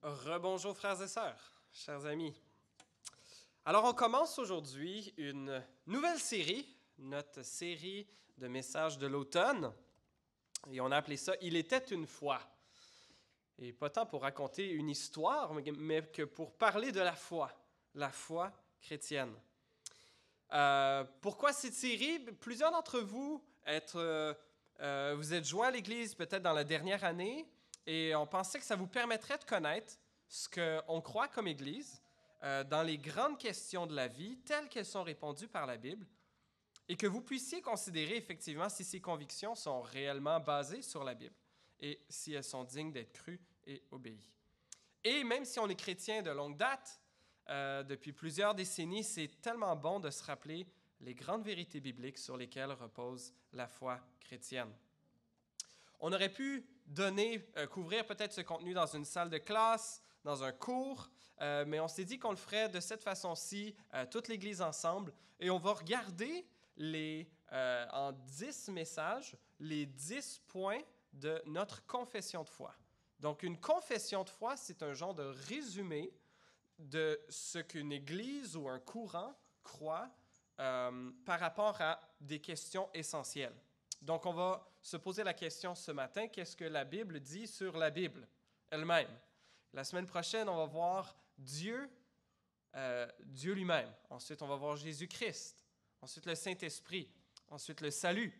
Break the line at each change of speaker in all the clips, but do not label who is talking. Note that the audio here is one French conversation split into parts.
Rebonjour frères et sœurs, chers amis. Alors on commence aujourd'hui une nouvelle série, notre série de messages de l'automne, et on a appelé ça « Il était une fois ». Et pas tant pour raconter une histoire, mais que pour parler de la foi chrétienne. Pourquoi cette série? Plusieurs d'entre vous vous êtes joints à l'Église peut-être dans la dernière année, et on pensait que ça vous permettrait de connaître ce qu'on croit comme Église dans les grandes questions de la vie, telles qu'elles sont répondues par la Bible, et que vous puissiez considérer effectivement si ces convictions sont réellement basées sur la Bible et si elles sont dignes d'être crues et obéies. Et même si on est chrétien de longue date, depuis plusieurs décennies, c'est tellement bon de se rappeler les grandes vérités bibliques sur lesquelles repose la foi chrétienne. On aurait pu couvrir peut-être ce contenu dans une salle de classe, dans un cours, mais on s'est dit qu'on le ferait de cette façon-ci, toute l'Église ensemble, et on va regarder en 10 messages les 10 points de notre confession de foi. Donc, une confession de foi, c'est un genre de résumé de ce qu'une Église ou un courant croit par rapport à des questions essentielles. Donc, on va se poser la question ce matin, qu'est-ce que la Bible dit sur la Bible elle-même? La semaine prochaine, on va voir Dieu lui-même. Ensuite, on va voir Jésus-Christ. Ensuite, le Saint-Esprit. Ensuite, le salut.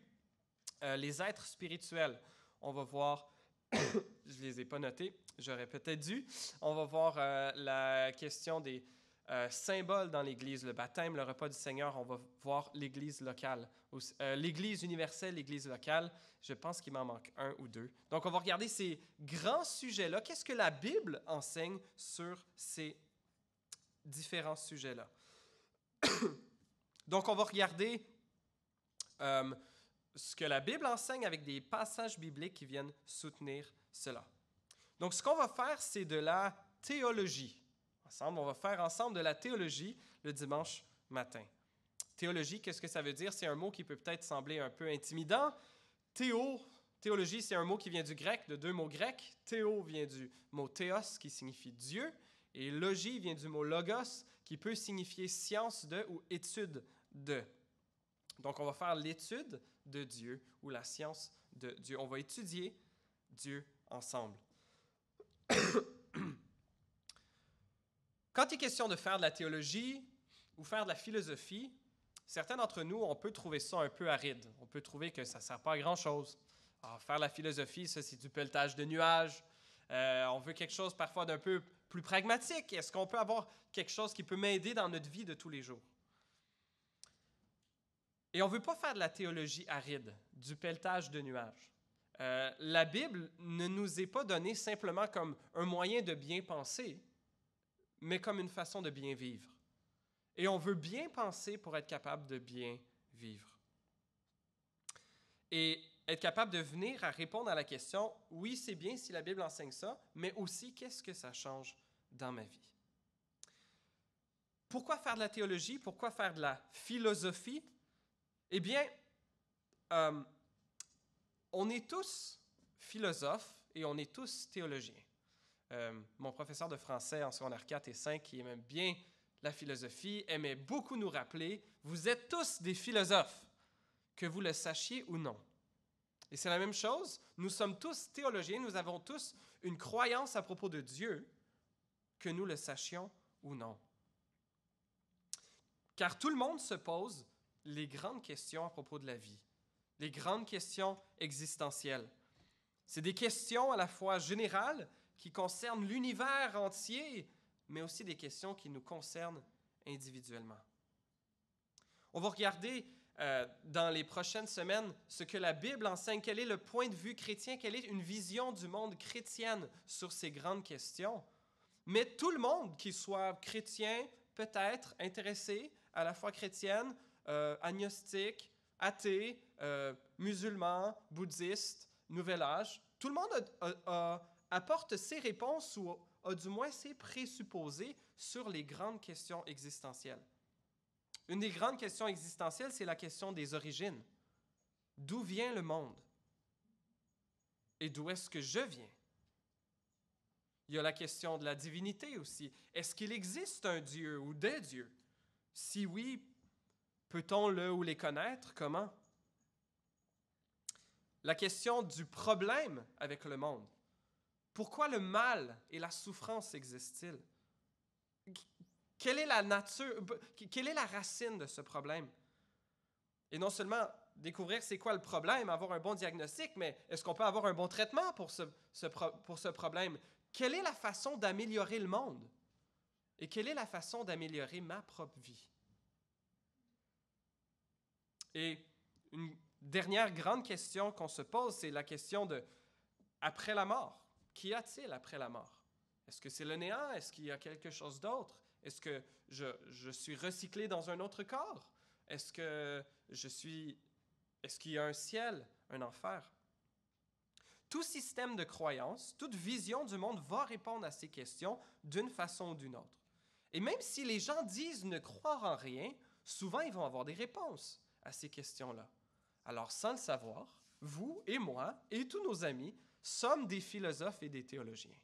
Les êtres spirituels. On va voir, je ne les ai pas notés, j'aurais peut-être dû. On va voir la question des symboles dans l'Église, le baptême, le repas du Seigneur. On va voir l'Église locale, l'Église universelle, l'Église locale. Je pense qu'il m'en manque un ou deux. Donc, on va regarder ces grands sujets-là. Qu'est-ce que la Bible enseigne sur ces différents sujets-là? Donc, on va regarder ce que la Bible enseigne avec des passages bibliques qui viennent soutenir cela. Donc, ce qu'on va faire, c'est de la théologie. On va faire ensemble de la théologie le dimanche matin. Théologie, qu'est-ce que ça veut dire? C'est un mot qui peut peut-être sembler un peu intimidant. Théologie, c'est un mot qui vient du grec, de deux mots grecs. Théo vient du mot théos, qui signifie Dieu, et logie vient du mot logos, qui peut signifier science de ou étude de. Donc, on va faire l'étude de Dieu ou la science de Dieu. On va étudier Dieu ensemble. Quand il est question de faire de la théologie ou faire de la philosophie, certains d'entre nous, on peut trouver ça un peu aride. On peut trouver que ça ne sert pas à grand-chose. Alors, faire la philosophie, ça, c'est du pelletage de nuages. On veut quelque chose parfois d'un peu plus pragmatique. Est-ce qu'on peut avoir quelque chose qui peut m'aider dans notre vie de tous les jours? Et on ne veut pas faire de la théologie aride, du pelletage de nuages. La Bible ne nous est pas donnée simplement comme un moyen de bien penser, mais comme une façon de bien vivre. Et on veut bien penser pour être capable de bien vivre. Et être capable de venir à répondre à la question, oui, c'est bien si la Bible enseigne ça, mais aussi, qu'est-ce que ça change dans ma vie? Pourquoi faire de la théologie? Pourquoi faire de la philosophie? Eh bien, on est tous philosophes et on est tous théologiens. Mon professeur de français en secondaire 4 et 5, qui aimait bien la philosophie, aimait beaucoup nous rappeler, vous êtes tous des philosophes, que vous le sachiez ou non. Et c'est la même chose, nous sommes tous théologiens, nous avons tous une croyance à propos de Dieu, que nous le sachions ou non. Car tout le monde se pose les grandes questions à propos de la vie, les grandes questions existentielles. C'est des questions à la fois générales qui concernent l'univers entier, mais aussi des questions qui nous concernent individuellement. On va regarder dans les prochaines semaines ce que la Bible enseigne, quel est le point de vue chrétien, quelle est une vision du monde chrétienne sur ces grandes questions. Mais tout le monde, qu'il soit chrétien, peut-être intéressé à la foi chrétienne, agnostique, athée, musulman, bouddhiste, nouvel âge, tout le monde apporte ses réponses ou a du moins ses présupposés sur les grandes questions existentielles. Une des grandes questions existentielles, c'est la question des origines. D'où vient le monde? Et d'où est-ce que je viens? Il y a la question de la divinité aussi. Est-ce qu'il existe un Dieu ou des dieux? Si oui, peut-on le ou les connaître? Comment? La question du problème avec le monde. Pourquoi le mal et la souffrance existent-ils? Quelle est la nature, quelle est la racine de ce problème? Et non seulement découvrir c'est quoi le problème, avoir un bon diagnostic, mais est-ce qu'on peut avoir un bon traitement pour ce problème? Quelle est la façon d'améliorer le monde? Et quelle est la façon d'améliorer ma propre vie? Et une dernière grande question qu'on se pose, c'est la question de après la mort. Qu'y a-t-il après la mort? Est-ce que c'est le néant? Est-ce qu'il y a quelque chose d'autre? Est-ce que je suis recyclé dans un autre corps? Est-ce qu'il y a un ciel, un enfer? Tout système de croyance, toute vision du monde va répondre à ces questions d'une façon ou d'une autre. Et même si les gens disent ne croire en rien, souvent ils vont avoir des réponses à ces questions-là. Alors, sans le savoir, vous et moi et tous nos amis sommes des philosophes et des théologiens.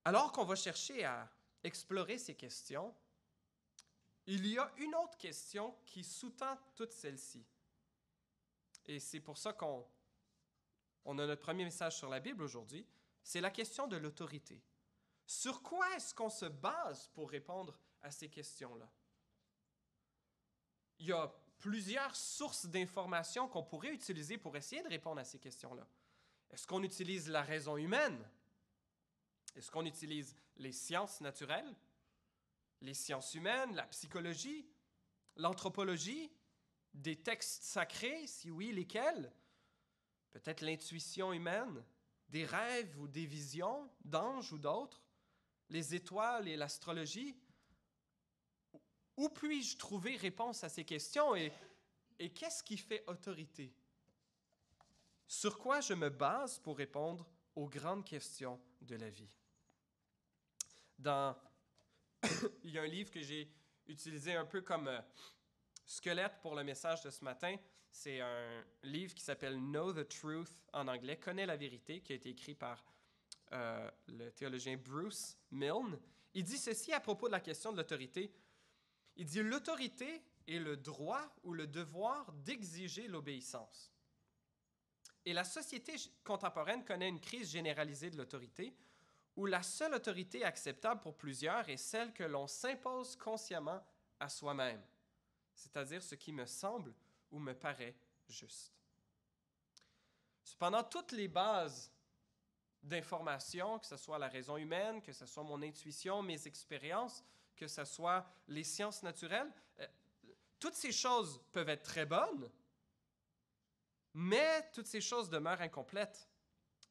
Alors qu'on va chercher à explorer ces questions, il y a une autre question qui sous-tend toutes celles-ci. Et c'est pour ça qu'on a notre premier message sur la Bible aujourd'hui. C'est la question de l'autorité. Sur quoi est-ce qu'on se base pour répondre à ces questions-là? Il y a plusieurs sources d'informations qu'on pourrait utiliser pour essayer de répondre à ces questions-là. Est-ce qu'on utilise la raison humaine? Est-ce qu'on utilise les sciences naturelles, les sciences humaines, la psychologie, l'anthropologie, des textes sacrés, si oui, lesquels? Peut-être l'intuition humaine, des rêves ou des visions d'anges ou d'autres, les étoiles et l'astrologie. Où puis-je trouver réponse à ces questions et qu'est-ce qui fait autorité? Sur quoi je me base pour répondre aux grandes questions de la vie? Il y a un livre que j'ai utilisé un peu comme squelette pour le message de ce matin. C'est un livre qui s'appelle Know the Truth en anglais, Connais la vérité, qui a été écrit par le théologien Bruce Milne. Il dit ceci à propos de la question de l'autorité. Il dit « L'autorité est le droit ou le devoir d'exiger l'obéissance. Et la société contemporaine connaît une crise généralisée de l'autorité où la seule autorité acceptable pour plusieurs est celle que l'on s'impose consciemment à soi-même, c'est-à-dire ce qui me semble ou me paraît juste. Cependant, toutes les bases d'information, que ce soit la raison humaine, que ce soit mon intuition, mes expériences, que ce soit les sciences naturelles, toutes ces choses peuvent être très bonnes, mais toutes ces choses demeurent incomplètes.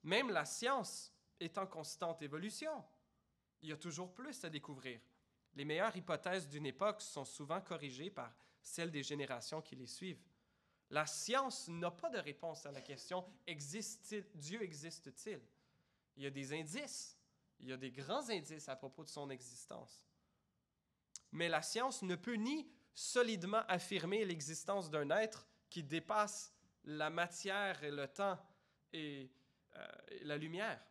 Même la science est en constante évolution. Il y a toujours plus à découvrir. Les meilleures hypothèses d'une époque sont souvent corrigées par celles des générations qui les suivent. La science n'a pas de réponse à la question « Dieu existe-t-il » Il y a des indices, il y a des grands indices à propos de son existence. Mais la science ne peut ni solidement affirmer l'existence d'un être qui dépasse la matière et le temps et la lumière.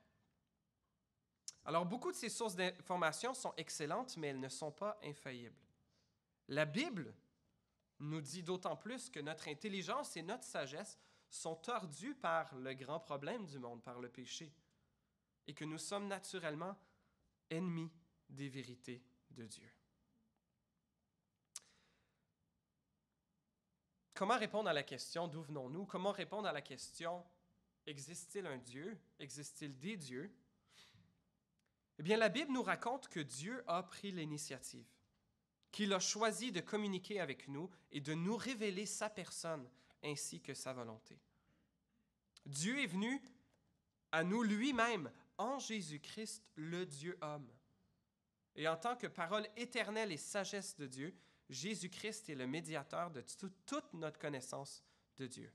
Alors, beaucoup de ces sources d'information sont excellentes, mais elles ne sont pas infaillibles. La Bible nous dit d'autant plus que notre intelligence et notre sagesse sont tordues par le grand problème du monde, par le péché, et que nous sommes naturellement ennemis des vérités de Dieu. Comment répondre à la question « D'où venons-nous » Comment répondre à la question « Existe-t-il un Dieu? Existe-t-il des dieux? » Eh bien, la Bible nous raconte que Dieu a pris l'initiative, qu'il a choisi de communiquer avec nous et de nous révéler sa personne ainsi que sa volonté. Dieu est venu à nous lui-même en Jésus-Christ, le Dieu homme. Et en tant que parole éternelle et sagesse de Dieu, Jésus-Christ est le médiateur de toute notre connaissance de Dieu.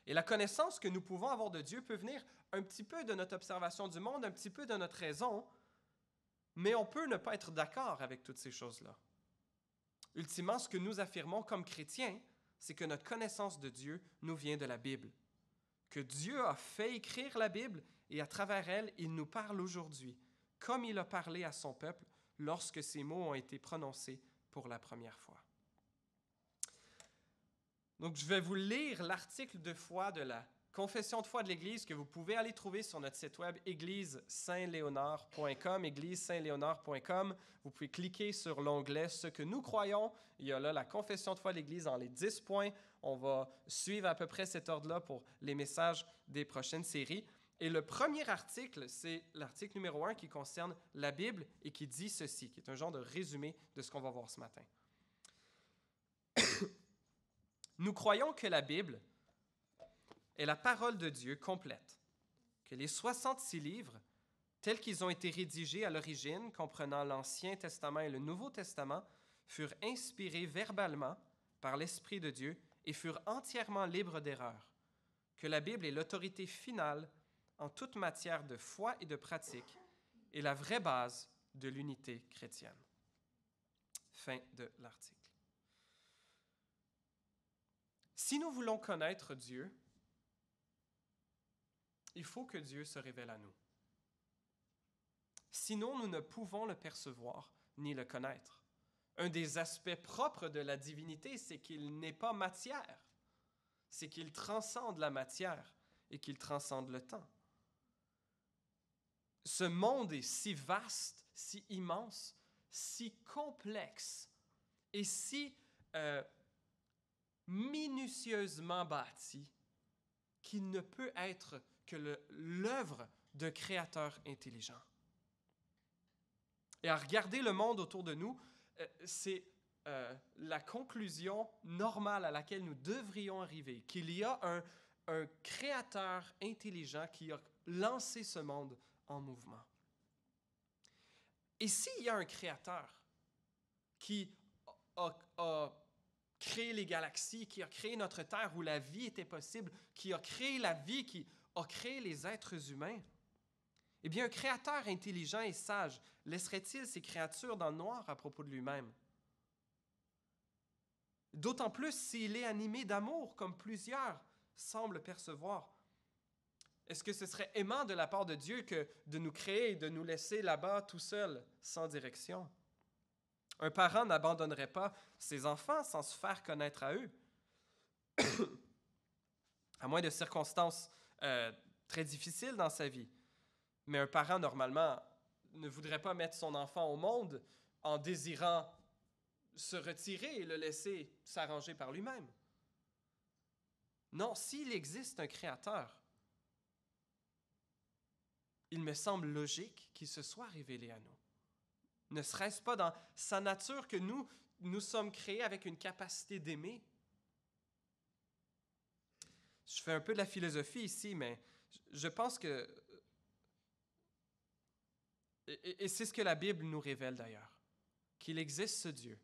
Et la connaissance que nous pouvons avoir de Dieu peut venir un petit peu de notre observation du monde, un petit peu de notre raison, mais on peut ne pas être d'accord avec toutes ces choses-là. Ultimement, ce que nous affirmons comme chrétiens, c'est que notre connaissance de Dieu nous vient de la Bible, que Dieu a fait écrire la Bible et à travers elle, il nous parle aujourd'hui, comme il a parlé à son peuple lorsque ces mots ont été prononcés pour la première fois. Donc, je vais vous lire l'article de foi de la Confession de foi de l'Église que vous pouvez aller trouver sur notre site web église-saint-léonard.com, église-saint-léonard.com. Vous pouvez cliquer sur l'onglet « Ce que nous croyons ». Il y a là la Confession de foi de l'Église en les 10 points. On va suivre à peu près cet ordre-là pour les messages des prochaines séries. Et le premier article, c'est l'article numéro 1 qui concerne la Bible et qui dit ceci, qui est un genre de résumé de ce qu'on va voir ce matin. Nous croyons que la Bible est la parole de Dieu complète, que les 66 livres, tels qu'ils ont été rédigés à l'origine, comprenant l'Ancien Testament et le Nouveau Testament, furent inspirés verbalement par l'Esprit de Dieu et furent entièrement libres d'erreur, que la Bible est l'autorité finale en toute matière de foi et de pratique et la vraie base de l'unité chrétienne. Fin de l'article. Si nous voulons connaître Dieu, il faut que Dieu se révèle à nous. Sinon, nous ne pouvons le percevoir ni le connaître. Un des aspects propres de la divinité, c'est qu'il n'est pas matière. C'est qu'il transcende la matière et qu'il transcende le temps. Ce monde est si vaste, si immense, si complexe et si minutieusement bâti qu'il ne peut être que l'œuvre d'un créateur intelligent. Et à regarder le monde autour de nous, c'est la conclusion normale à laquelle nous devrions arriver, qu'il y a un créateur intelligent qui a lancé ce monde en mouvement. Et s'il y a un créateur qui a créé les galaxies, qui a créé notre Terre où la vie était possible, qui a créé la vie, qui a créé les êtres humains, eh bien, un créateur intelligent et sage laisserait-il ces créatures dans le noir à propos de lui-même? D'autant plus s'il est animé d'amour, comme plusieurs semblent percevoir. Est-ce que ce serait aimant de la part de Dieu que de nous créer et de nous laisser là-bas tout seuls, sans direction? Un parent n'abandonnerait pas ses enfants sans se faire connaître à eux. À moins de circonstances très difficiles dans sa vie. Mais un parent, normalement, ne voudrait pas mettre son enfant au monde en désirant se retirer et le laisser s'arranger par lui-même. Non, s'il existe un créateur, il me semble logique qu'il se soit révélé à nous. Ne serait-ce pas dans sa nature que nous sommes créés avec une capacité d'aimer? Je fais un peu de la philosophie ici, mais je pense que... Et c'est ce que la Bible nous révèle d'ailleurs, qu'il existe ce Dieu,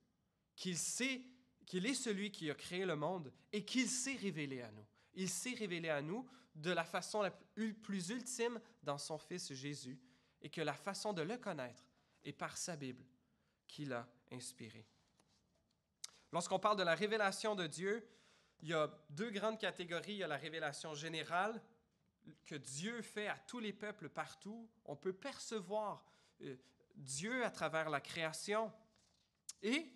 qu'il est celui qui a créé le monde et qu'il s'est révélé à nous. Il s'est révélé à nous de la façon la plus ultime dans son Fils Jésus et que la façon de le connaître est par sa Bible qu'il a inspirée. Lorsqu'on parle de la révélation de Dieu, il y a deux grandes catégories. Il y a la révélation générale que Dieu fait à tous les peuples partout. On peut percevoir Dieu à travers la création et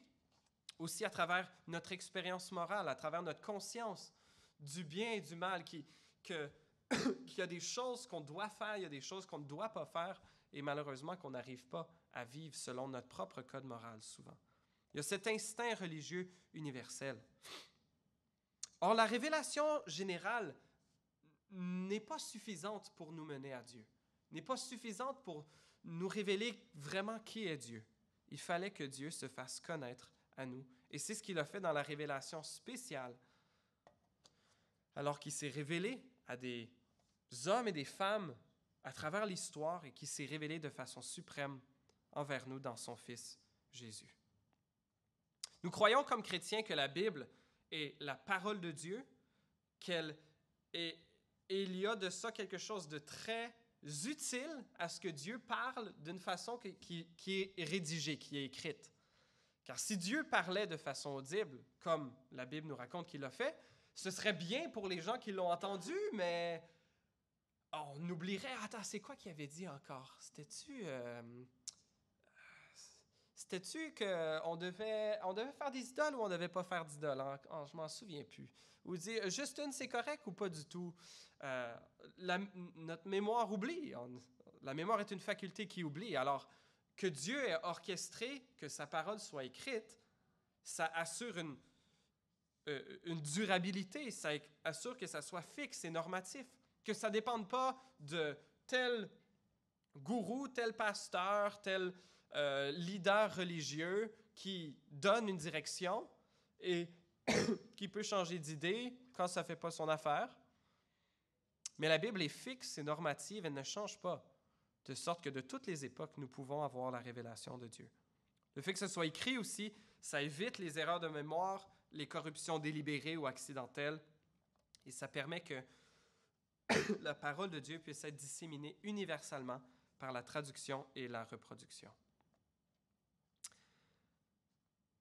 aussi à travers notre expérience morale, à travers notre conscience du bien et du mal, qu'il y a des choses qu'on doit faire, il y a des choses qu'on ne doit pas faire et malheureusement qu'on n'arrive pas à vivre selon notre propre code moral souvent. Il y a cet instinct religieux universel. Or, la révélation générale n'est pas suffisante pour nous mener à Dieu, n'est pas suffisante pour nous révéler vraiment qui est Dieu. Il fallait que Dieu se fasse connaître à nous. Et c'est ce qu'il a fait dans la révélation spéciale, alors qu'il s'est révélé à des hommes et des femmes à travers l'histoire et qu'il s'est révélé de façon suprême envers nous dans son Fils Jésus. Nous croyons comme chrétiens que la Bible est la parole de Dieu, et il y a de ça quelque chose de très utile à ce que Dieu parle d'une façon qui est rédigée, qui est écrite. Car si Dieu parlait de façon audible, comme la Bible nous raconte qu'il l'a fait, ce serait bien pour les gens qui l'ont entendu, mais on oublierait. Attends, c'est quoi qu'il avait dit encore? C'était-tu qu'on devait faire des idoles ou on ne devait pas faire d'idoles? Je m'en souviens plus. Ou dire juste une, c'est correct ou pas du tout? Notre mémoire oublie. La mémoire est une faculté qui oublie. Alors, que Dieu ait orchestré que sa parole soit écrite, ça assure une durabilité, ça assure que ça soit fixe et normatif, que ça ne dépende pas de tel gourou, tel pasteur, tel leader religieux qui donne une direction et qui peut changer d'idée quand ça ne fait pas son affaire. Mais la Bible est fixe et normative, elle ne change pas, de sorte que de toutes les époques, nous pouvons avoir la révélation de Dieu. Le fait que ce soit écrit aussi, ça évite les erreurs de mémoire, les corruptions délibérées ou accidentelles, et ça permet que la parole de Dieu puisse être disséminée universellement par la traduction et la reproduction.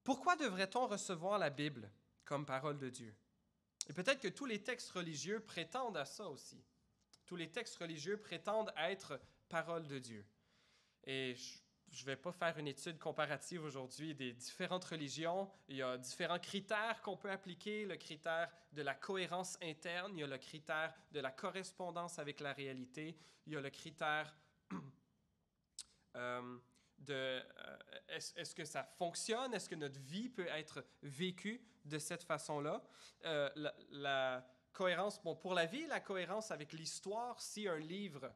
Pourquoi devrait-on recevoir la Bible comme parole de Dieu? Et peut-être que tous les textes religieux prétendent à ça aussi. Tous les textes religieux prétendent être parole de Dieu. Et je ne vais pas faire une étude comparative aujourd'hui des différentes religions. Il y a différents critères qu'on peut appliquer. Le critère de la cohérence interne, il y a le critère de la correspondance avec la réalité, il y a le critère est-ce que ça fonctionne? Est-ce que notre vie peut être vécue de cette façon-là? La cohérence, pour la vie, la cohérence avec l'histoire, si un livre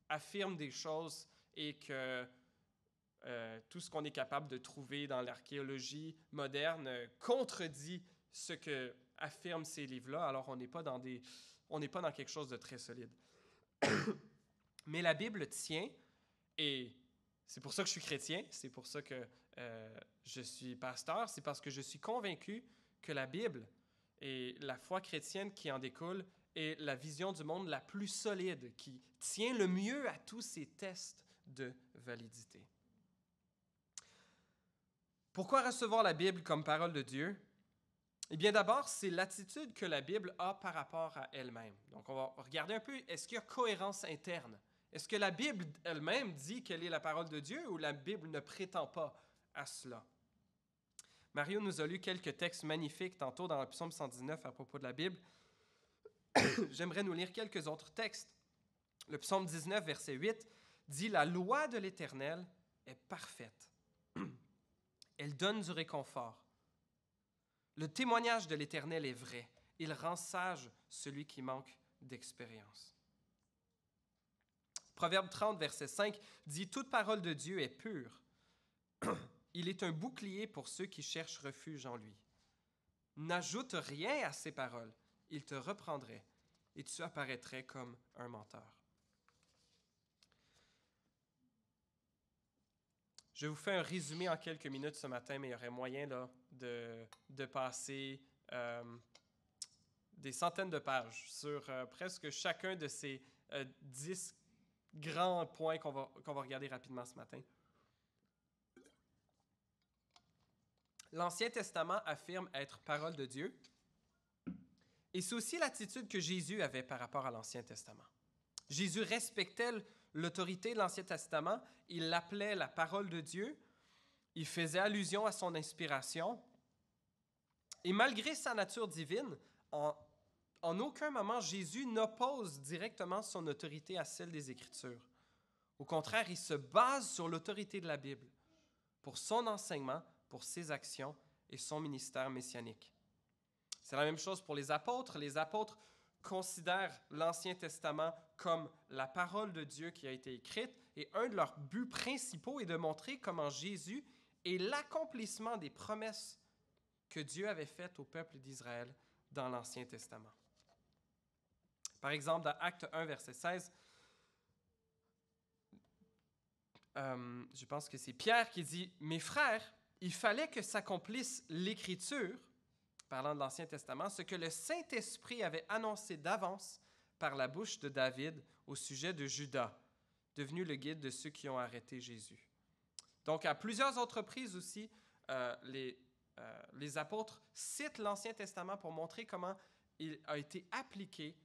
affirme des choses et que tout ce qu'on est capable de trouver dans l'archéologie moderne contredit ce que affirment ces livres-là, alors on n'est pas dans quelque chose de très solide. Mais la Bible tient, et c'est pour ça que je suis chrétien, c'est pour ça que je suis pasteur, c'est parce que je suis convaincu que la Bible et la foi chrétienne qui en découle est la vision du monde la plus solide, qui tient le mieux à tous ces tests de validité. Pourquoi recevoir la Bible comme parole de Dieu? Eh bien, d'abord, c'est l'attitude que la Bible a par rapport à elle-même. Donc, on va regarder un peu, est-ce qu'il y a cohérence interne? Est-ce que la Bible elle-même dit qu'elle est la parole de Dieu ou la Bible ne prétend pas à cela? Mario nous a lu quelques textes magnifiques tantôt dans le psaume 119 à propos de la Bible. J'aimerais nous lire quelques autres textes. Le psaume 19, verset 8, dit « La loi de l'Éternel est parfaite. Elle donne du réconfort. Le témoignage de l'Éternel est vrai. Il rend sage celui qui manque d'expérience. » Proverbe 30, verset 5 dit « Toute parole de Dieu est pure. Il est un bouclier pour ceux qui cherchent refuge en lui. N'ajoute rien à ses paroles. Il te reprendrait et tu apparaîtrais comme un menteur. » Je vous fais un résumé en quelques minutes ce matin, mais il y aurait moyen là, de passer des centaines de pages sur presque chacun de ces 10 grands points qu'on va regarder rapidement ce matin. L'Ancien Testament affirme être parole de Dieu, et c'est aussi l'attitude que Jésus avait par rapport à l'Ancien Testament. Jésus respectait l'autorité de l'Ancien Testament, il l'appelait la parole de Dieu, il faisait allusion à son inspiration, et malgré sa nature divine, en aucun moment Jésus n'oppose directement son autorité à celle des Écritures. Au contraire, il se base sur l'autorité de la Bible pour son enseignement, pour ses actions et son ministère messianique. C'est la même chose pour les apôtres. Les apôtres considèrent l'Ancien Testament comme la parole de Dieu qui a été écrite, et un de leurs buts principaux est de montrer comment Jésus est l'accomplissement des promesses que Dieu avait faites au peuple d'Israël dans l'Ancien Testament. Par exemple, dans Acte 1, verset 16, je pense que c'est Pierre qui dit « Mes frères, il fallait que s'accomplisse l'Écriture, parlant de l'Ancien Testament, ce que le Saint-Esprit avait annoncé d'avance par la bouche de David au sujet de Judas, devenu le guide de ceux qui ont arrêté Jésus. » Donc, à plusieurs autres reprises aussi, les apôtres citent l'Ancien Testament pour montrer comment il a été appliqué,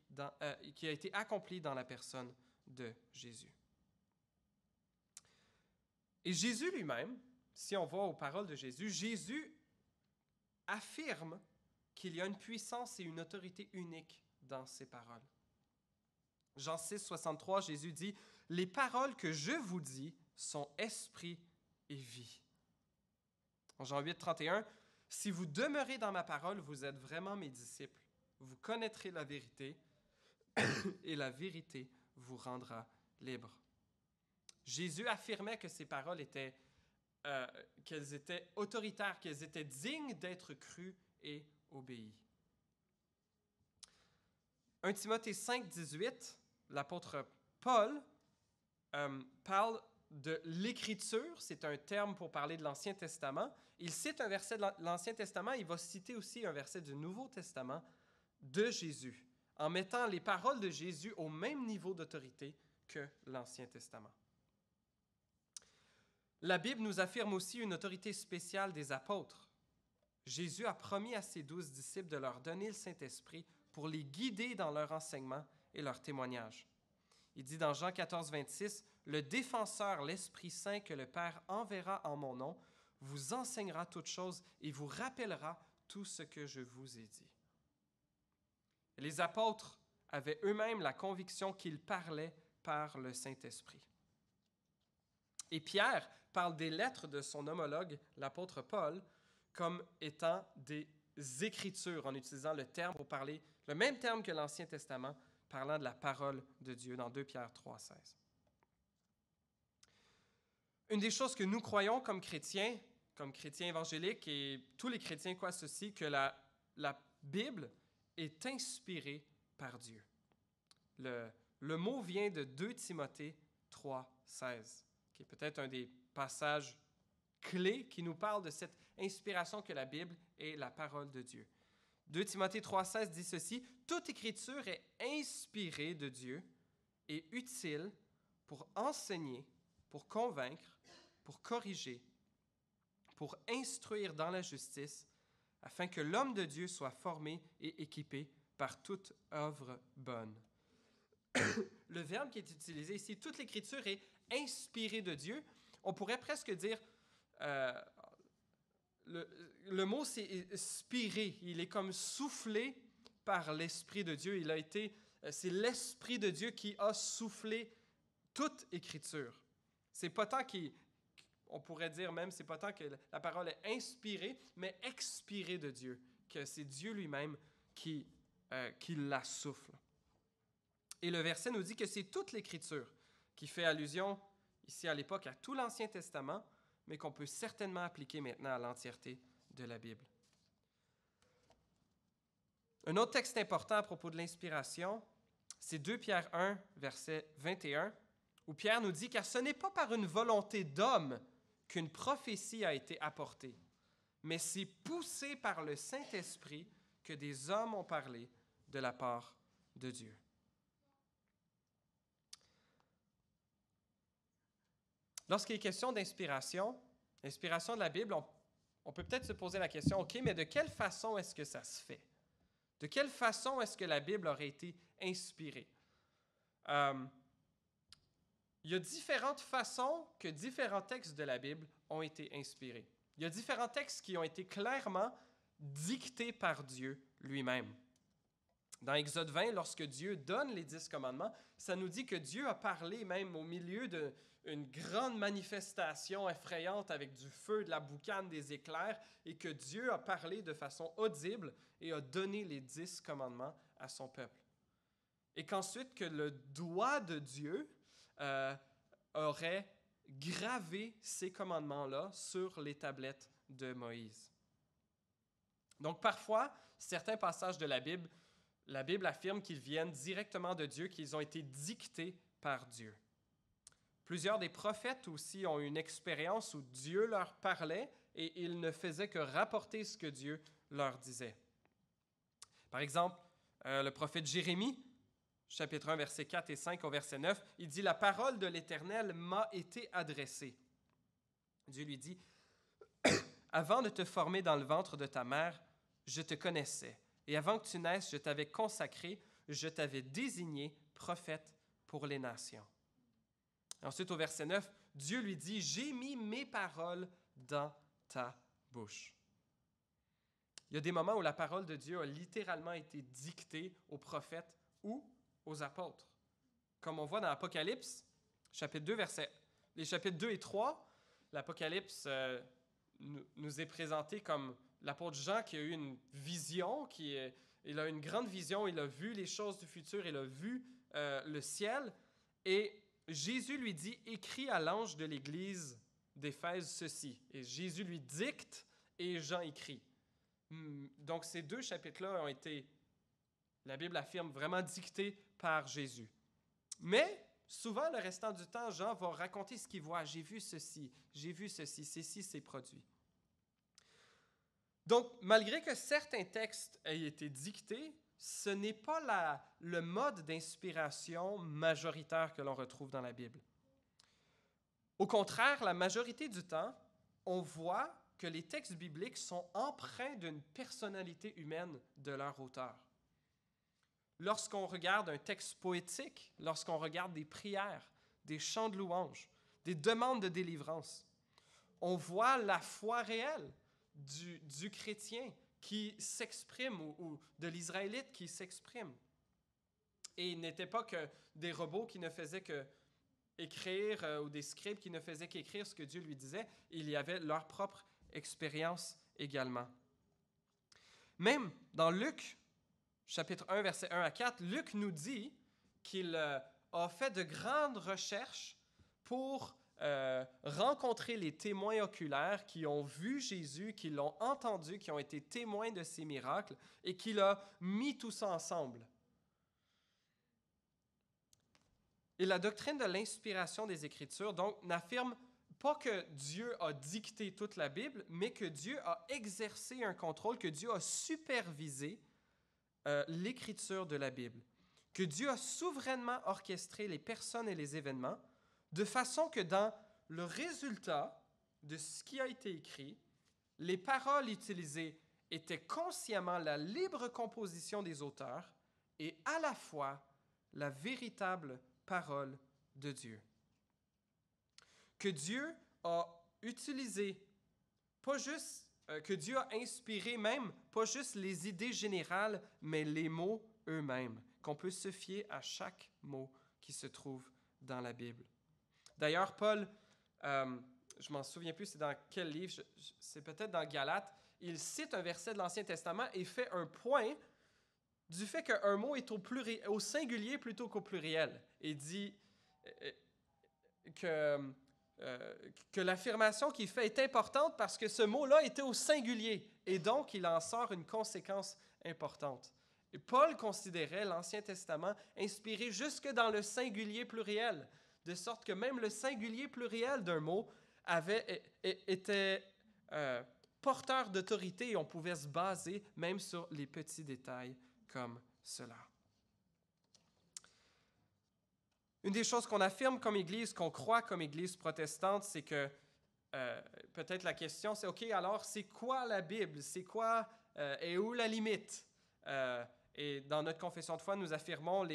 qui a été accompli dans la personne de Jésus. Et Jésus lui-même, si on va aux paroles de Jésus, Jésus affirme qu'il y a une puissance et une autorité unique dans ses paroles. Jean 6, 63, Jésus dit « Les paroles que je vous dis sont esprit et vie. » En Jean 8, 31, « Si vous demeurez dans ma parole, vous êtes vraiment mes disciples. Vous connaîtrez la vérité et la vérité vous rendra libre. » Jésus affirmait que ces paroles étaient, qu'elles étaient autoritaires, qu'elles étaient dignes d'être crues et obéies. 1 Timothée 5, 18, l'apôtre Paul parle de l'écriture, c'est un terme pour parler de l'Ancien Testament. Il cite un verset de l'Ancien Testament, il va citer aussi un verset du Nouveau Testament de Jésus, en mettant les paroles de Jésus au même niveau d'autorité que l'Ancien Testament. La Bible nous affirme aussi une autorité spéciale des apôtres. Jésus a promis à ses 12 disciples de leur donner le Saint-Esprit pour les guider dans leur enseignement et leur témoignage. Il dit dans Jean 14, 26, « Le défenseur, l'Esprit Saint que le Père enverra en mon nom, vous enseignera toutes choses et vous rappellera tout ce que je vous ai dit. » Les apôtres avaient eux-mêmes la conviction qu'ils parlaient par le Saint-Esprit. Et Pierre parle des lettres de son homologue, l'apôtre Paul, comme étant des Écritures, en utilisant le même terme que l'Ancien Testament, parlant de la parole de Dieu dans 2 Pierre 3, 16. Une des choses que nous croyons comme chrétiens évangéliques, et tous les chrétiens croient ceci, que la Bible est inspirée par Dieu. Le mot vient de 2 Timothée 3, 16. Qui est peut-être un des passages clés qui nous parle de cette inspiration que la Bible est la parole de Dieu. 2 Timothée 3,16 dit ceci, « Toute écriture est inspirée de Dieu et utile pour enseigner, pour convaincre, pour corriger, pour instruire dans la justice, afin que l'homme de Dieu soit formé et équipé par toute œuvre bonne. » Le verbe qui est utilisé ici, toute l'écriture est inspirée de Dieu. On pourrait presque dire, le mot c'est spiré, il est comme soufflé par l'Esprit de Dieu. C'est l'Esprit de Dieu qui a soufflé toute écriture. C'est pas tant on pourrait dire même, c'est pas tant que la parole est inspirée, mais expirée de Dieu, que c'est Dieu lui-même qui la souffle. Et le verset nous dit que c'est toute l'Écriture qui fait allusion, ici à l'époque, à tout l'Ancien Testament, mais qu'on peut certainement appliquer maintenant à l'entièreté de la Bible. Un autre texte important à propos de l'inspiration, c'est 2 Pierre 1, verset 21, où Pierre nous dit « Car ce n'est pas par une volonté d'homme qu'une prophétie a été apportée, mais c'est poussé par le Saint-Esprit que des hommes ont parlé de la part de Dieu. » Lorsqu'il est question d'inspiration, l'inspiration de la Bible, on peut peut-être se poser la question, OK, mais de quelle façon est-ce que ça se fait? De quelle façon est-ce que la Bible aurait été inspirée? Il y a différentes façons que différents textes de la Bible ont été inspirés. Il y a différents textes qui ont été clairement dictés par Dieu lui-même. Dans Exode 20, lorsque Dieu donne les 10 commandements, ça nous dit que Dieu a parlé même au milieu d'une grande manifestation effrayante avec du feu, de la boucane, des éclairs, et que Dieu a parlé de façon audible et a donné les 10 commandements à son peuple. Et qu'ensuite, que le doigt de Dieu aurait gravé ces commandements-là sur les tablettes de Moïse. Donc parfois, certains passages de la Bible affirme qu'ils viennent directement de Dieu, qu'ils ont été dictés par Dieu. Plusieurs des prophètes aussi ont une expérience où Dieu leur parlait et ils ne faisaient que rapporter ce que Dieu leur disait. Par exemple, le prophète Jérémie, chapitre 1, versets 4 et 5 au verset 9, il dit « La parole de l'Éternel m'a été adressée. » Dieu lui dit « Avant de te former dans le ventre de ta mère, je te connaissais. Et avant que tu naisses, je t'avais consacré, je t'avais désigné prophète pour les nations. » Ensuite, au verset 9, Dieu lui dit, « J'ai mis mes paroles dans ta bouche. » Il y a des moments où la parole de Dieu a littéralement été dictée aux prophètes ou aux apôtres. Comme on voit dans l'Apocalypse, chapitre 2, les chapitres 2 et 3, l'Apocalypse nous est présenté comme l'apôtre Jean qui a eu une vision, il a une grande vision, il a vu les choses du futur, il a vu le ciel, et Jésus lui dit, écris à l'ange de l'église d'Éphèse ceci. Et Jésus lui dicte et Jean écrit. Donc ces deux chapitres-là ont été, la Bible affirme, vraiment dictés par Jésus. Mais souvent, le restant du temps, Jean va raconter ce qu'il voit. J'ai vu ceci, ceci s'est produit. Donc, malgré que certains textes aient été dictés, ce n'est pas le mode d'inspiration majoritaire que l'on retrouve dans la Bible. Au contraire, la majorité du temps, on voit que les textes bibliques sont empreints d'une personnalité humaine de leur auteur. Lorsqu'on regarde un texte poétique, lorsqu'on regarde des prières, des chants de louange, des demandes de délivrance, on voit la foi réelle du chrétien qui s'exprime ou de l'Israélite qui s'exprime. Et il n'était pas que des robots qui ne faisaient que écrire ou des scribes qui ne faisaient qu'écrire ce que Dieu lui disait. Il y avait leur propre expérience également. Même dans Luc, chapitre 1, versets 1 à 4, Luc nous dit qu'il a fait de grandes recherches pour rencontrer les témoins oculaires qui ont vu Jésus, qui l'ont entendu, qui ont été témoins de ses miracles, et qu'il a mis tout ça ensemble. Et la doctrine de l'inspiration des Écritures, donc, n'affirme pas que Dieu a dicté toute la Bible, mais que Dieu a exercé un contrôle, que Dieu a supervisé l'écriture de la Bible, que Dieu a souverainement orchestré les personnes et les événements, de façon que dans le résultat de ce qui a été écrit, les paroles utilisées étaient consciemment la libre composition des auteurs et à la fois la véritable parole de Dieu. Que Dieu a utilisé, pas juste, que Dieu a inspiré même, pas juste les idées générales, mais les mots eux-mêmes, qu'on peut se fier à chaque mot qui se trouve dans la Bible. D'ailleurs, Paul, je m'en souviens plus c'est dans quel livre, c'est peut-être dans Galates, il cite un verset de l'Ancien Testament et fait un point du fait qu'un mot est au singulier plutôt qu'au pluriel. Et dit que l'affirmation qu'il fait est importante parce que ce mot-là était au singulier. Et donc, il en sort une conséquence importante. Et Paul considérait l'Ancien Testament inspiré jusque dans le singulier pluriel, de sorte que même le singulier pluriel d'un mot était porteur d'autorité et on pouvait se baser même sur les petits détails comme cela. Une des choses qu'on affirme comme Église, qu'on croit comme Église protestante, c'est que peut-être la question, c'est OK, alors c'est quoi la Bible? C'est quoi et où la limite? Et dans notre confession de foi, nous affirmons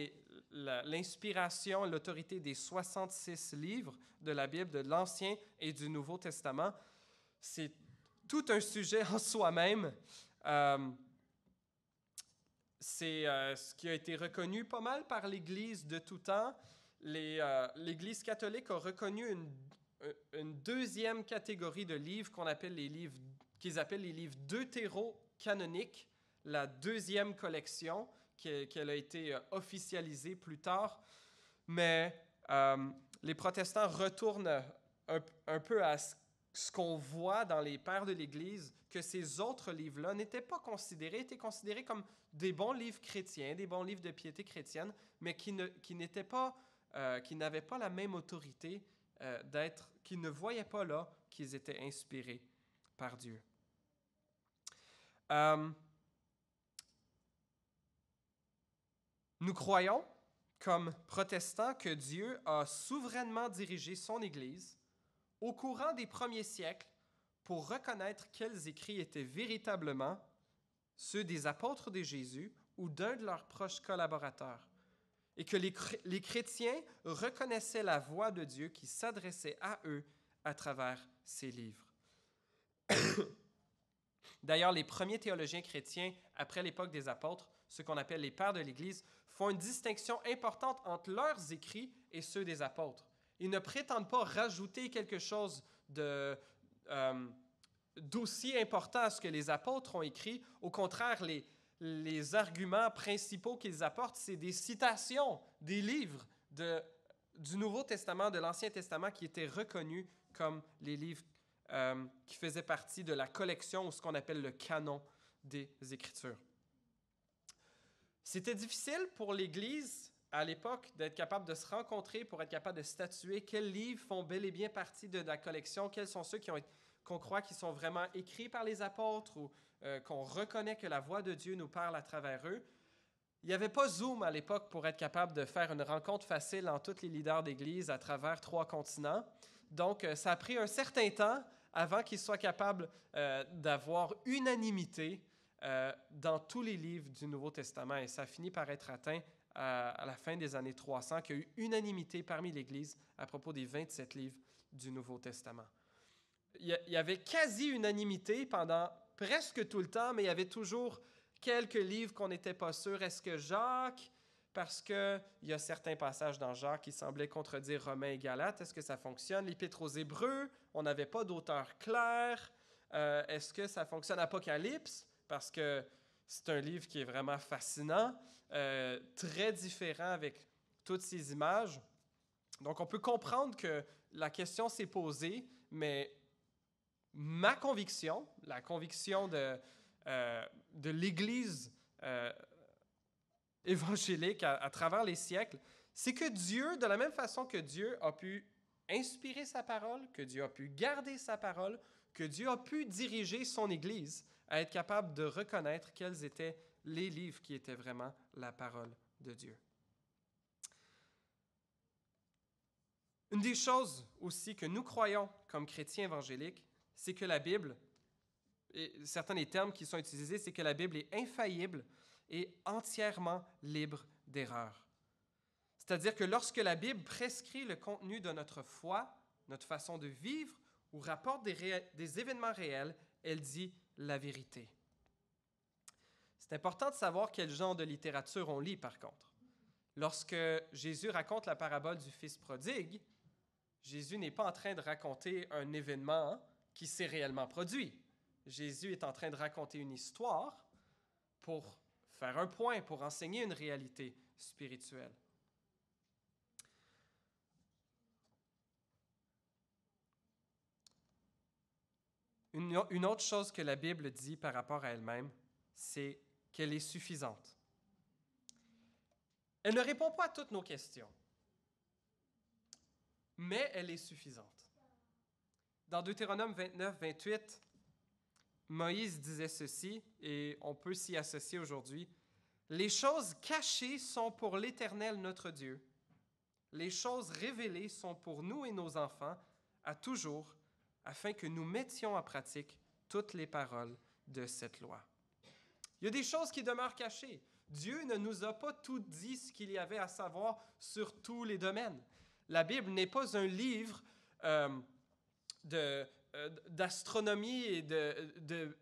l'inspiration, l'autorité des 66 livres de la Bible, de l'Ancien et du Nouveau Testament. C'est tout un sujet en soi-même. C'est ce qui a été reconnu pas mal par l'Église de tout temps. L'Église catholique a reconnu une deuxième catégorie de livres qu'ils appellent les livres deutéro-canoniques, la deuxième collection, qu'elle a été officialisée plus tard. Mais les protestants retournent un peu à ce qu'on voit dans les pères de l'Église, que ces autres livres-là n'étaient pas considérés, étaient considérés comme des bons livres chrétiens, des bons livres de piété chrétienne, mais qui n'avaient pas la même autorité qui ne voyaient pas là qu'ils étaient inspirés par Dieu. Nous croyons, comme protestants, que Dieu a souverainement dirigé son Église au courant des premiers siècles pour reconnaître quels écrits étaient véritablement ceux des apôtres de Jésus ou d'un de leurs proches collaborateurs, et que les chrétiens reconnaissaient la voix de Dieu qui s'adressait à eux à travers ces livres. D'ailleurs, les premiers théologiens chrétiens, après l'époque des apôtres, ceux qu'on appelle les pères de l'Église, font une distinction importante entre leurs écrits et ceux des apôtres. Ils ne prétendent pas rajouter quelque chose d'aussi important à ce que les apôtres ont écrit. Au contraire, les arguments principaux qu'ils apportent, c'est des citations des livres du Nouveau Testament, de l'Ancien Testament, qui étaient reconnus comme les livres qui faisaient partie de la collection ou ce qu'on appelle le canon des Écritures. C'était difficile pour l'Église à l'époque d'être capable de se rencontrer pour être capable de statuer quels livres font bel et bien partie de la collection, quels sont ceux qu'on croit qui sont vraiment écrits par les apôtres ou qu'on reconnaît que la voix de Dieu nous parle à travers eux. Il n'y avait pas Zoom à l'époque pour être capable de faire une rencontre facile entre tous les leaders d'Église à travers 3 continents. Donc, ça a pris un certain temps avant qu'ils soient capables d'avoir unanimité dans tous les livres du Nouveau Testament. Et ça a fini par être atteint à la fin des années 300, qu'il y a eu unanimité parmi l'Église à propos des 27 livres du Nouveau Testament. Il y avait quasi-unanimité pendant presque tout le temps, mais il y avait toujours quelques livres qu'on n'était pas sûr. Est-ce que Jacques, parce qu'il y a certains passages dans Jacques qui semblaient contredire Romains et Galates, est-ce que ça fonctionne? L'Épître aux Hébreux, on n'avait pas d'auteur clair. Est-ce que ça fonctionne? Apocalypse, parce que c'est un livre qui est vraiment fascinant, très différent avec toutes ces images. Donc, on peut comprendre que la question s'est posée, mais ma conviction, la conviction de l'Église évangélique à travers les siècles, c'est que Dieu, de la même façon que Dieu a pu inspirer sa parole, que Dieu a pu garder sa parole, que Dieu a pu diriger son Église à être capable de reconnaître quels étaient les livres qui étaient vraiment la parole de Dieu. Une des choses aussi que nous croyons comme chrétiens évangéliques, c'est que la Bible, et certains des termes qui sont utilisés, c'est que la Bible est infaillible et entièrement libre d'erreur. C'est-à-dire que lorsque la Bible prescrit le contenu de notre foi, notre façon de vivre, ou rapporte des événements réels, elle dit la vérité. C'est important de savoir quel genre de littérature on lit, par contre. Lorsque Jésus raconte la parabole du Fils prodigue, Jésus n'est pas en train de raconter un événement qui s'est réellement produit. Jésus est en train de raconter une histoire pour faire un point, pour enseigner une réalité spirituelle. Une autre chose que la Bible dit par rapport à elle-même, c'est qu'elle est suffisante. Elle ne répond pas à toutes nos questions, mais elle est suffisante. Dans Deutéronome 29, 28, Moïse disait ceci, et on peut s'y associer aujourd'hui. « Les choses cachées sont pour l'Éternel notre Dieu. Les choses révélées sont pour nous et nos enfants à toujours, afin que nous mettions en pratique toutes les paroles de cette loi. » Il y a des choses qui demeurent cachées. Dieu ne nous a pas tout dit ce qu'il y avait à savoir sur tous les domaines. La Bible n'est pas un livre d'astronomie et de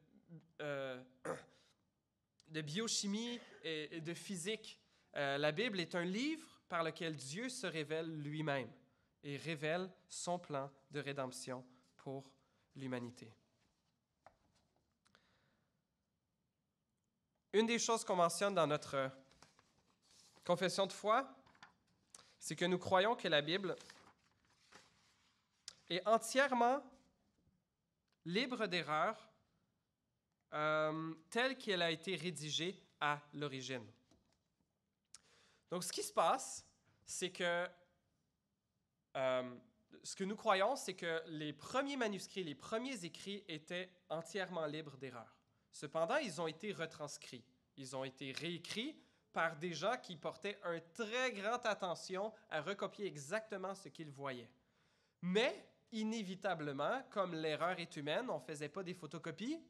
biochimie et de physique. La Bible est un livre par lequel Dieu se révèle lui-même et révèle son plan de rédemption pour l'humanité. Une des choses qu'on mentionne dans notre confession de foi, c'est que nous croyons que la Bible est entièrement libre d'erreur telle qu'elle a été rédigée à l'origine. Donc, ce qui se passe, c'est que ce que nous croyons, c'est que les premiers manuscrits, les premiers écrits étaient entièrement libres d'erreur. Cependant, ils ont été retranscrits. Ils ont été réécrits par des gens qui portaient une très grande attention à recopier exactement ce qu'ils voyaient. Mais, inévitablement, comme l'erreur est humaine, on ne faisait pas des photocopies,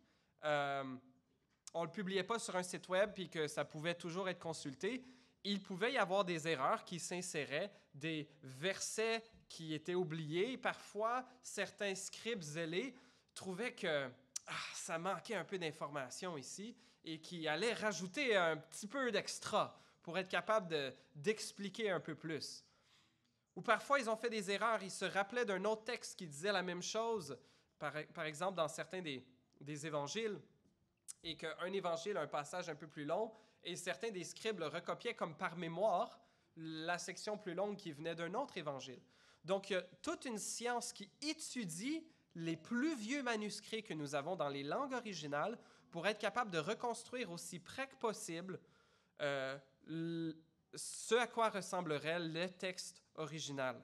on ne le publiait pas sur un site web puis que ça pouvait toujours être consulté, il pouvait y avoir des erreurs qui s'inséraient, des versets qui étaient oubliés. Parfois, certains scribes zélés trouvaient que ça manquait un peu d'informations ici et qui allaient rajouter un petit peu d'extra pour être capable d'expliquer un peu plus. Ou parfois, ils ont fait des erreurs. Ils se rappelaient d'un autre texte qui disait la même chose, par exemple dans certains des évangiles, et qu'un évangile a un passage un peu plus long, et certains des scribes le recopiaient comme par mémoire, la section plus longue qui venait d'un autre évangile. Donc, il y a toute une science qui étudie les plus vieux manuscrits que nous avons dans les langues originales pour être capable de reconstruire aussi près que possible ce à quoi ressemblerait le texte original.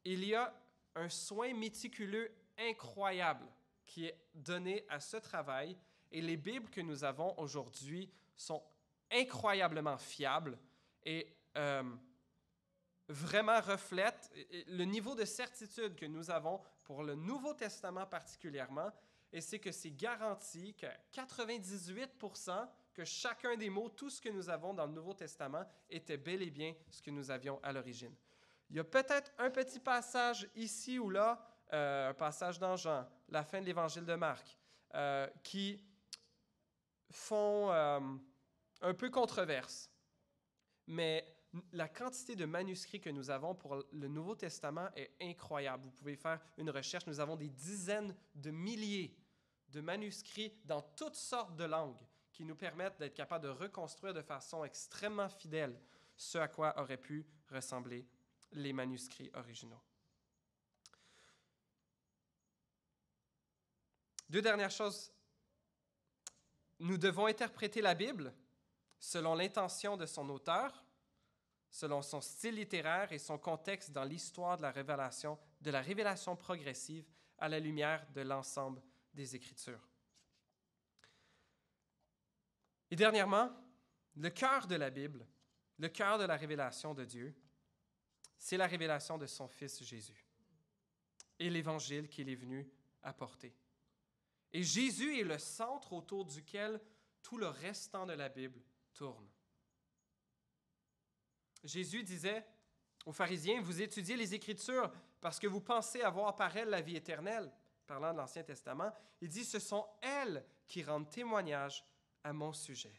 Il y a un soin méticuleux incroyable qui est donné à ce travail et les Bibles que nous avons aujourd'hui sont incroyablement fiables et vraiment reflètent le niveau de certitude que nous avons pour le Nouveau Testament particulièrement, et c'est que c'est garanti qu'à 98% que chacun des mots, tout ce que nous avons dans le Nouveau Testament, était bel et bien ce que nous avions à l'origine. Il y a peut-être un petit passage ici ou là, un passage dans Jean, la fin de l'Évangile de Marc, qui font un peu controverse. Mais la quantité de manuscrits que nous avons pour le Nouveau Testament est incroyable. Vous pouvez faire une recherche. Nous avons des dizaines de milliers de manuscrits dans toutes sortes de langues qui nous permettent d'être capables de reconstruire de façon extrêmement fidèle ce à quoi auraient pu ressembler les manuscrits originaux. Deux dernières choses. Nous devons interpréter la Bible selon l'intention de son auteur, selon son style littéraire et son contexte dans l'histoire de la révélation progressive à la lumière de l'ensemble des Écritures. Et dernièrement, le cœur de la Bible, le cœur de la révélation de Dieu, c'est la révélation de son Fils Jésus et l'Évangile qu'il est venu apporter. Et Jésus est le centre autour duquel tout le restant de la Bible tourne. Jésus disait aux pharisiens, « Vous étudiez les Écritures parce que vous pensez avoir par elles la vie éternelle. » Parlant de l'Ancien Testament, il dit, « Ce sont elles qui rendent témoignage à mon sujet. »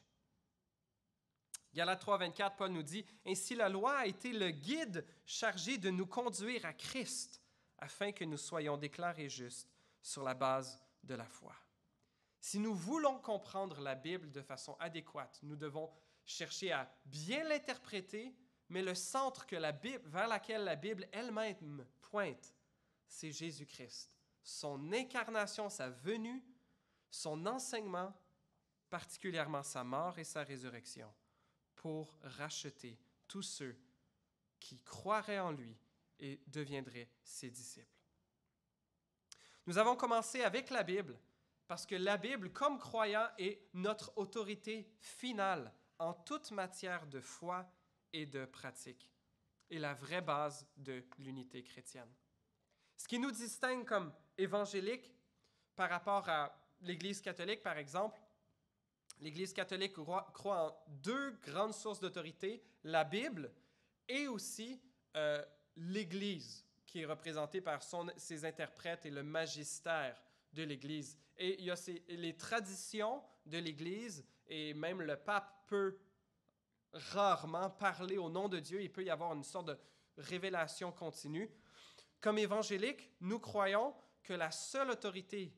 Galates 3, 24, Paul nous dit, « Ainsi la loi a été le guide chargé de nous conduire à Christ, afin que nous soyons déclarés justes sur la base de la foi. » Si nous voulons comprendre la Bible de façon adéquate, nous devons chercher à bien l'interpréter, mais le centre vers lequel la Bible elle-même pointe, c'est Jésus-Christ. Son incarnation, sa venue, son enseignement, particulièrement sa mort et sa résurrection, pour racheter tous ceux qui croiraient en lui et deviendraient ses disciples. Nous avons commencé avec la Bible parce que la Bible, comme croyant, est notre autorité finale en toute matière de foi et de pratique, et la vraie base de l'unité chrétienne. Ce qui nous distingue comme évangéliques par rapport à l'Église catholique, par exemple, l'Église catholique croit en deux grandes sources d'autorité, la Bible et aussi l'Église, qui est représentée par ses interprètes et le magistère de l'Église. Et il y a les traditions de l'Église, et même le pape peut rarement parler au nom de Dieu. Il peut y avoir une sorte de révélation continue. Comme évangéliques, nous croyons que la seule autorité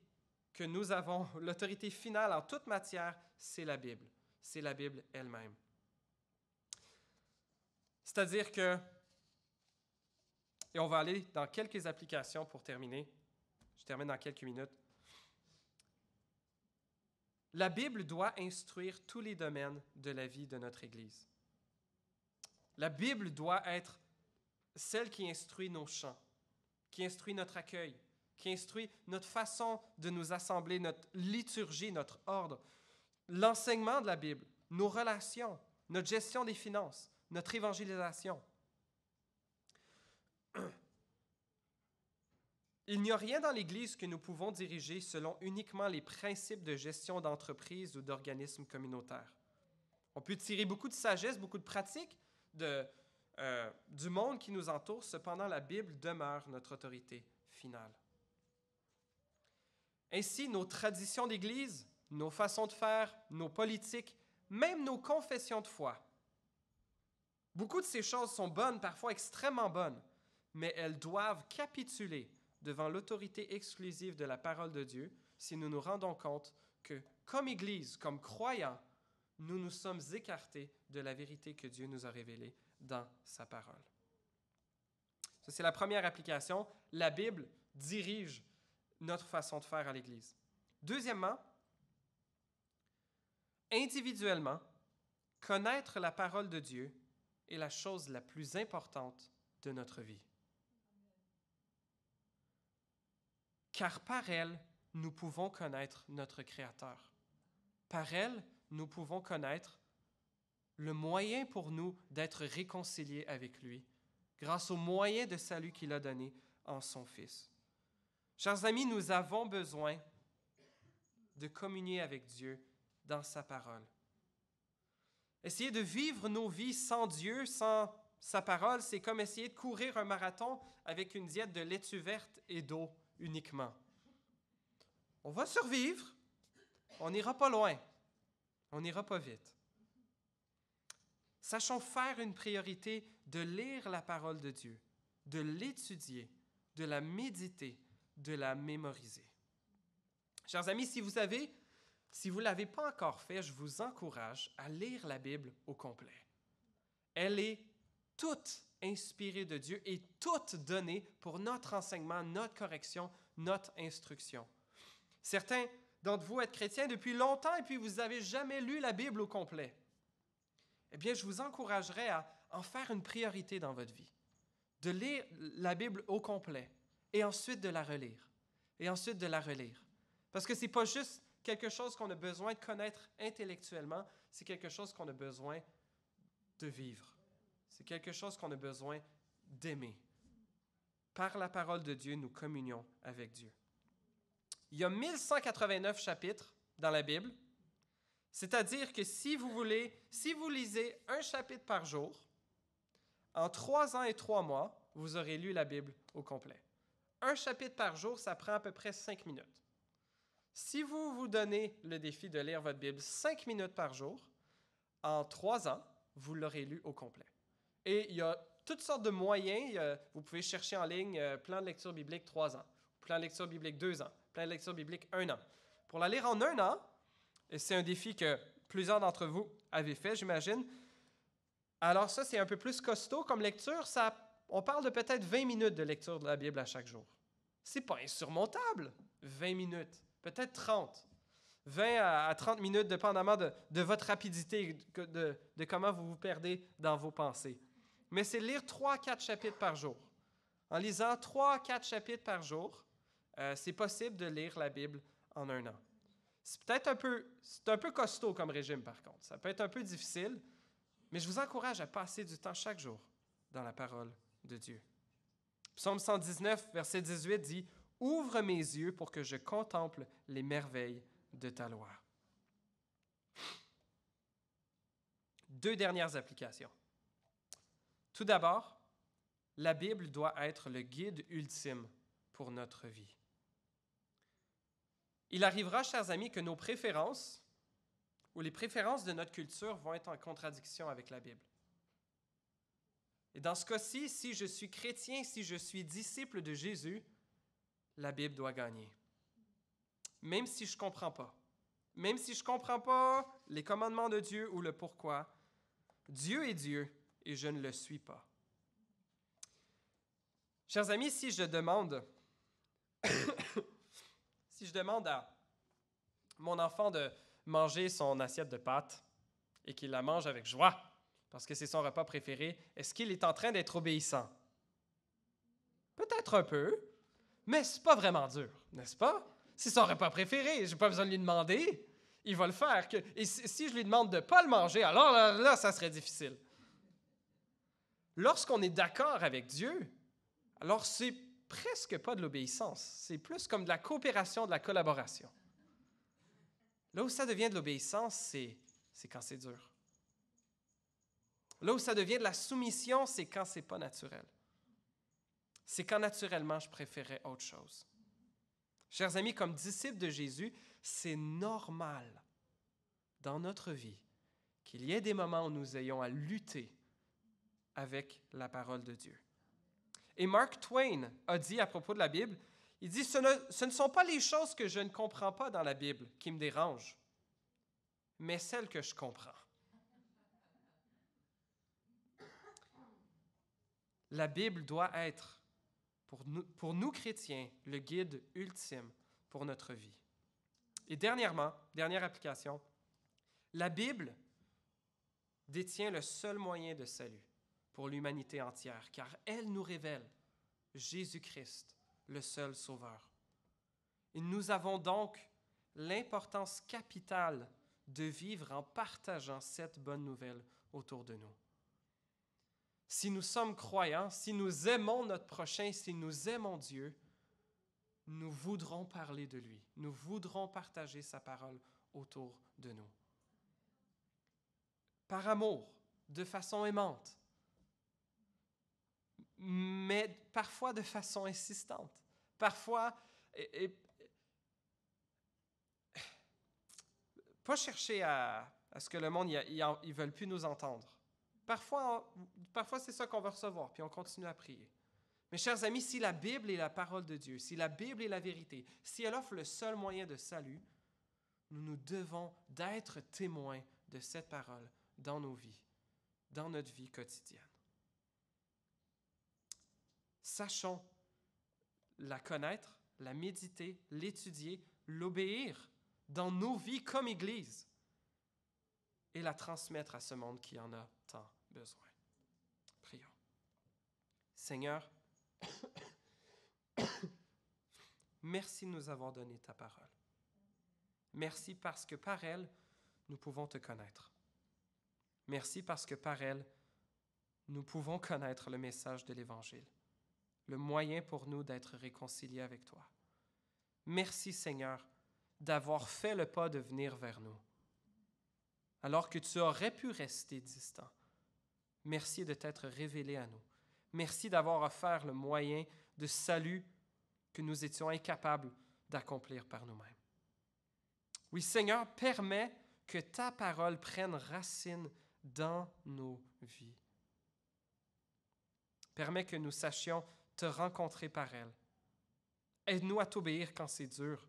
que nous avons, l'autorité finale en toute matière, c'est la Bible. C'est la Bible elle-même. C'est-à-dire que, et on va aller dans quelques applications pour terminer. Je termine dans quelques minutes. La Bible doit instruire tous les domaines de la vie de notre Église. La Bible doit être celle qui instruit nos chants, qui instruit notre accueil, qui instruit notre façon de nous assembler, notre liturgie, notre ordre, l'enseignement de la Bible, nos relations, notre gestion des finances, notre évangélisation. Il n'y a rien dans l'Église que nous pouvons diriger selon uniquement les principes de gestion d'entreprise ou d'organismes communautaires. On peut tirer beaucoup de sagesse, beaucoup de pratiques du monde qui nous entoure, cependant la Bible demeure notre autorité finale. Ainsi, nos traditions d'Église, nos façons de faire, nos politiques, même nos confessions de foi, beaucoup de ces choses sont bonnes, parfois extrêmement bonnes, mais elles doivent capituler devant l'autorité exclusive de la parole de Dieu si nous nous rendons compte que, comme Église, comme croyants, nous nous sommes écartés de la vérité que Dieu nous a révélée dans sa parole. Ça, c'est la première application. La Bible dirige notre façon de faire à l'Église. Deuxièmement, individuellement, connaître la parole de Dieu est la chose la plus importante de notre vie. Car par elle, nous pouvons connaître notre Créateur. Par elle, nous pouvons connaître le moyen pour nous d'être réconciliés avec lui, grâce au moyen de salut qu'il a donné en son Fils. Chers amis, nous avons besoin de communier avec Dieu dans sa parole. Essayer de vivre nos vies sans Dieu, sans sa parole, c'est comme essayer de courir un marathon avec une diète de laitue verte et d'eau uniquement. On va survivre, on n'ira pas loin, on n'ira pas vite. Sachons faire une priorité de lire la parole de Dieu, de l'étudier, de la méditer, de la mémoriser. Chers amis, si vous ne l'avez pas encore fait, je vous encourage à lire la Bible au complet. Elle est toute inspirée de Dieu et toute donnée pour notre enseignement, notre correction, notre instruction. Certains d'entre vous êtes chrétiens depuis longtemps et puis vous n'avez jamais lu la Bible au complet. Eh bien, je vous encouragerais à en faire une priorité dans votre vie, de lire la Bible au complet et ensuite de la relire, et ensuite de la relire. Parce que ce n'est pas juste quelque chose qu'on a besoin de connaître intellectuellement, c'est quelque chose qu'on a besoin de vivre. C'est quelque chose qu'on a besoin d'aimer. Par la parole de Dieu, nous communions avec Dieu. Il y a 1189 chapitres dans la Bible, c'est-à-dire que si vous lisez un chapitre par jour, en 3 ans et 3 mois, vous aurez lu la Bible au complet. Un chapitre par jour, ça prend à peu près 5 minutes. Si vous vous donnez le défi de lire votre Bible 5 minutes par jour, en 3 ans, vous l'aurez lu au complet. Et il y a toutes sortes de moyens. Vous pouvez chercher en ligne plan de lecture biblique 3 ans, plan de lecture biblique 2 ans, plan de lecture biblique 1 an. Pour la lire en 1 an, et c'est un défi que plusieurs d'entre vous avez fait, j'imagine. Alors ça, c'est un peu plus costaud comme lecture. On parle de peut-être 20 minutes de lecture de la Bible à chaque jour. C'est pas insurmontable, 20 minutes, peut-être 30. 20 à 30 minutes, dépendamment de votre rapidité, de comment vous vous perdez dans vos pensées. Mais c'est lire 3-4 chapitres par jour. En lisant 3-4 chapitres par jour, c'est possible de lire la Bible en 1 an. C'est un peu costaud comme régime, par contre. Ça peut être un peu difficile, mais je vous encourage à passer du temps chaque jour dans la parole de Dieu. Psaume 119, verset 18 dit « Ouvre mes yeux pour que je contemple les merveilles de ta loi. » 2 dernières applications. Tout d'abord, la Bible doit être le guide ultime pour notre vie. Il arrivera, chers amis, que nos préférences ou les préférences de notre culture vont être en contradiction avec la Bible. Et dans ce cas-ci, si je suis chrétien, si je suis disciple de Jésus, la Bible doit gagner. Même si je ne comprends pas. Même si je ne comprends pas les commandements de Dieu ou le pourquoi, Dieu est Dieu et je ne le suis pas. Chers amis, si je demande à mon enfant de manger son assiette de pâtes et qu'il la mange avec joie, parce que c'est son repas préféré, est-ce qu'il est en train d'être obéissant? Peut-être un peu, mais c'est pas vraiment dur, n'est-ce pas? C'est son repas préféré, je n'ai pas besoin de lui demander, il va le faire. Et si je lui demande de ne pas le manger, alors là, ça serait difficile. Lorsqu'on est d'accord avec Dieu, alors c'est presque pas de l'obéissance. C'est plus comme de la coopération, de la collaboration. Là où ça devient de l'obéissance, c'est quand c'est dur. Là où ça devient de la soumission, c'est quand c'est pas naturel. C'est quand naturellement je préférais autre chose. Chers amis, comme disciples de Jésus, c'est normal dans notre vie qu'il y ait des moments où nous ayons à lutter avec la parole de Dieu. Et Mark Twain a dit à propos de la Bible, il dit, ce ne sont pas les choses que je ne comprends pas dans la Bible qui me dérangent, mais celles que je comprends. La Bible doit être, pour nous chrétiens, le guide ultime pour notre vie. Et dernière application, la Bible détient le seul moyen de salut pour l'humanité entière, car elle nous révèle Jésus-Christ, le seul Sauveur. Et nous avons donc l'importance capitale de vivre en partageant cette bonne nouvelle autour de nous. Si nous sommes croyants, si nous aimons notre prochain, si nous aimons Dieu, nous voudrons parler de lui. Nous voudrons partager sa parole autour de nous. Par amour, de façon aimante, mais parfois de façon insistante. Parfois, pas chercher à ce que le monde, ils ne veulent plus nous entendre. Parfois c'est ça qu'on va recevoir, puis on continue à prier. Mes chers amis, si la Bible est la parole de Dieu, si la Bible est la vérité, si elle offre le seul moyen de salut, nous devons d'être témoins de cette parole dans nos vies, dans notre vie quotidienne. Sachons la connaître, la méditer, l'étudier, l'obéir dans nos vies comme Église et la transmettre à ce monde qui en a tant besoin. Prions. Seigneur, merci de nous avoir donné ta parole. Merci parce que par elle, nous pouvons te connaître. Merci parce que par elle, nous pouvons connaître le message de l'Évangile, le moyen pour nous d'être réconciliés avec toi. Merci, Seigneur, d'avoir fait le pas de venir vers nous, alors que tu aurais pu rester distant. Merci de t'être révélé à nous. Merci d'avoir offert le moyen de salut que nous étions incapables d'accomplir par nous-mêmes. Oui, Seigneur, permets que ta parole prenne racine dans nos vies. Permets que nous sachions te rencontrer par elle. Aide-nous à t'obéir quand c'est dur.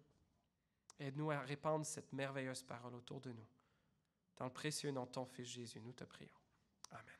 Aide-nous à répandre cette merveilleuse parole autour de nous. Dans le précieux nom de ton Fils Jésus, nous te prions. Amen.